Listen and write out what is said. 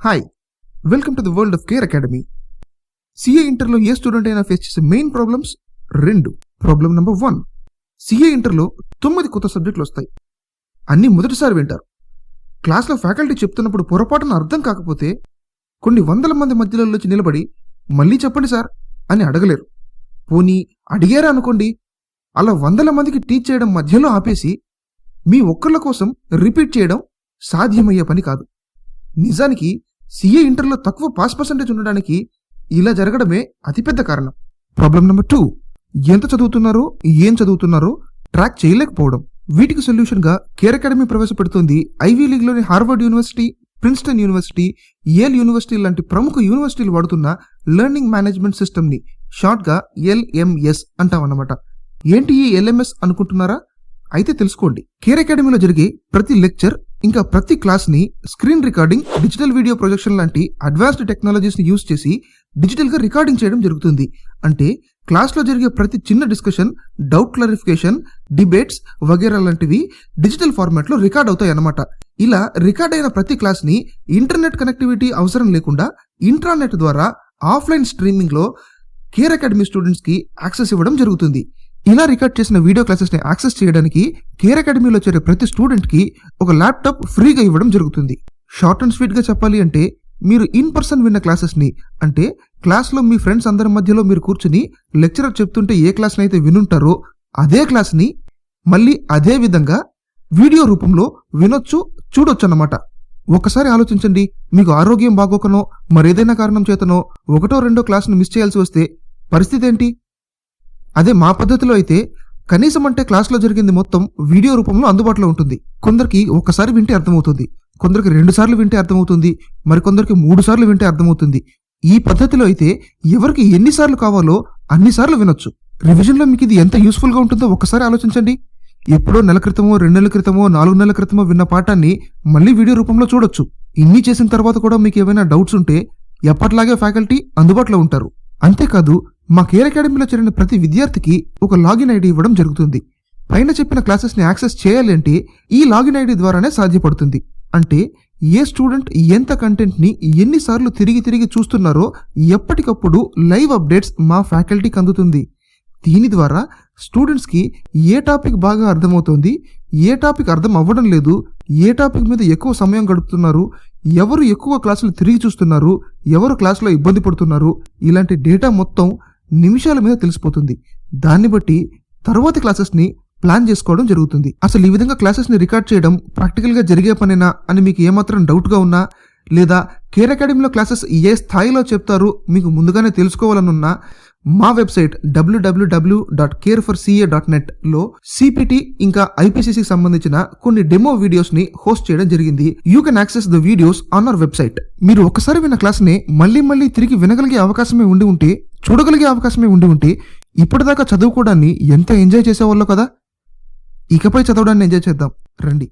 Hi, welcome to the world of care academy. CA ఇంటర్లో ఏ student అయినా face చేసే main problems రెండు. Problem number 1, CA ఇంటర్లో 9 కొత్త సబ్జెక్టులు వస్తాయి. అన్నీ మొదటిసారి వింటారు. క్లాస్లో ఫ్యాకల్టీ చెప్తున్నప్పుడు పొరపాటున అర్థం కాకపోతే కొన్ని వందల మంది మధ్యలో వచ్చి నిలబడి మళ్ళీ చెప్పండి సార్ అని అడగలేరు. పోనీ అడిగారా అనుకోండి, అలా వందల మందికి టీచ్ చేయడం మధ్యలో ఆపేసి మీ ఒక్కళ్ళ కోసం రిపీట్ చేయడం సాధ్యమయ్యే పని కాదు. నిజానికి సిఏ ఇంటర్లో తక్కువ పాస్ పర్సెంటేజ్ ఉండడానికి ఇలా జరగడమే అతిపెద్ద కారణం. ప్రాబ్లం నెంబర్ 2, ఎంత చదువుతున్నారో ఏం చదువుతున్నారో ట్రాక్ చేయలేకపోవడం. వీటికి సొల్యూషన్గా కేర్ అకాడమీ ప్రవేశపెడుతోంది ఐవీ లీగ్లోని Harvard university, Princeton university, Yale university లాంటి ప్రముఖ యూనివర్సిటీలు వాడుతున్న లెర్నింగ్ మేనేజ్మెంట్ సిస్టమ్ని, షార్ట్గా ఎల్ఎంఎస్ అంటామన్నమాట. ఏంటి ఈ ఎల్ఎంఎస్ అనుకుంటున్నారా? అయితే తెలుసుకోండి. కేర్ అకాడమీలో జరిగే ప్రతి లెక్చర్ ఇంకా ప్రతి క్లాస్ని screen recording, digital video projection లాంటి అడ్వాన్స్డ్ టెక్నాలజీస్ని యూజ్ చేసి డిజిటల్గా రికార్డింగ్ చేయడం జరుగుతుంది. అంటే క్లాస్లో జరిగే ప్రతి చిన్న డిస్కషన్, డౌట్ క్లారిఫికేషన్, డిబేట్స్ వగేరా లాంటివి డిజిటల్ ఫార్మాట్లో రికార్డ్ అవుతాయి అన్నమాట. ఇలా రికార్డ్ అయిన ప్రతి క్లాస్ని ఇంటర్నెట్ కనెక్టివిటీ అవసరం లేకుండా ఇంట్రానెట్ ద్వారా ఆఫ్లైన్ స్ట్రీమింగ్లో కేర్ అకాడమీ స్టూడెంట్స్కి యాక్సెస్ ఇవ్వడం జరుగుతుంది. ఇలా రికార్డ్ చేసిన వీడియో క్లాసెస్ని యాక్సెస్ చేయడానికి కేర్ అకాడమీలో చేరే ప్రతి స్టూడెంట్కి ఒక ల్యాప్టాప్ ఫ్రీగా ఇవ్వడం జరుగుతుంది. షార్ట్ అండ్ స్వీట్గా చెప్పాలి అంటే, మీరు ఇన్ పర్సన్ విన్న క్లాసెస్ని, అంటే క్లాస్లో మీ ఫ్రెండ్స్ అందరి మధ్యలో మీరు కూర్చుని లెక్చరర్ చెప్తుంటే ఏ క్లాస్ని అయితే వినుంటారో అదే క్లాస్ని మళ్ళీ అదే విధంగా వీడియో రూపంలో వినొచ్చు, చూడొచ్చు అన్నమాట. ఒకసారి ఆలోచించండి, మీకు ఆరోగ్యం బాగోకనో మరేదైనా కారణం చేతనో 1, 2 క్లాసును మిస్ చేయాల్సి వస్తే పరిస్థితి ఏంటి? అదే మా పద్ధతిలో అయితే కనీసం అంటే క్లాస్లో జరిగింది మొత్తం వీడియో రూపంలో అందుబాటులో ఉంటుంది. కొందరికి ఒకసారి వింటే అర్థమవుతుంది, కొందరికి 2 సార్లు వింటే అర్థమవుతుంది, మరికొందరికి 3 సార్లు వింటే అర్థమవుతుంది. ఈ పద్ధతిలో అయితే ఎవరికి ఎన్నిసార్లు కావాలో అన్నిసార్లు వినొచ్చు. రివిజన్లో మీకు ఇది ఎంత యూస్ఫుల్గా ఉంటుందో ఒక్కసారి ఆలోచించండి. ఎప్పుడో నెల క్రితమో, 2 నెలల క్రితమో, 4 నెలల క్రితమో విన్న పాఠాన్ని మళ్ళీ వీడియో రూపంలో చూడొచ్చు. ఇన్ని చేసిన తర్వాత కూడా మీకు ఏమైనా డౌట్స్ ఉంటే ఎప్పటిలాగే ఫ్యాకల్టీ అందుబాటులో ఉంటారు. అంతేకాదు, మా కేర్ అకాడమీలో చేరిన ప్రతి విద్యార్థికి ఒక లాగిన్ ఐడి ఇవ్వడం జరుగుతుంది. పైన చెప్పిన క్లాసెస్ని యాక్సెస్ చేయాలి అంటే ఈ లాగిన్ ఐడి ద్వారానే సాధ్యపడుతుంది. అంటే ఏ స్టూడెంట్ ఎంత కంటెంట్ని ఎన్నిసార్లు తిరిగి చూస్తున్నారో ఎప్పటికప్పుడు లైవ్ అప్డేట్స్ మా ఫ్యాకల్టీకి అందుతుంది. దీని ద్వారా స్టూడెంట్స్కి ఏ టాపిక్ బాగా అర్థమవుతోంది, ఏ టాపిక్ అర్థం అవ్వడం లేదు, ఏ టాపిక్ మీద ఎక్కువ సమయం గడుపుతున్నారు, ఎవరు ఎక్కువ క్లాసులు తిరిగి చూస్తున్నారు, ఎవరు క్లాసులో ఇబ్బంది పడుతున్నారు, ఇలాంటి డేటా మొత్తం నిమిషాల మీద తెలిసిపోతుంది. దాన్ని బట్టి తరువాతి క్లాసెస్ని ప్లాన్ చేసుకోవడం జరుగుతుంది. అసలు ఈ విధంగా క్లాసెస్ని రికార్డ్ చేయడం ప్రాక్టికల్గా జరిగే పనేనా అని మీకు ఏమాత్రం డౌట్గా ఉన్నా, లేదా కేర్ అకాడమీలో క్లాసెస్ ఏ స్థాయిలో చెప్తారు మీకు ముందుగానే తెలుసుకోవాలనున్నా, మా వెబ్సైట్ www.careforca.net లో సిపిటి ఇంకా ఐపీసీసీకి సంబంధించిన కొన్ని డెమో వీడియోస్ని హోస్ట్ చేయడం జరిగింది. You can access the videos on our website. మీరు ఒక్కసారి విన్న క్లాస్ని మళ్ళీ తిరిగి వినగలిగే అవకాశమే ఉండి ఉంటే, చూడగలిగే అవకాశమే ఉండి ఉంటే, ఇప్పటిదాకా చదువుకోవడాన్ని ఎంత ఎంజాయ్ చేసేవాళ్ళో కదా. ఇకపై చదవడాన్ని ఎంజాయ్ చేద్దాం రండి.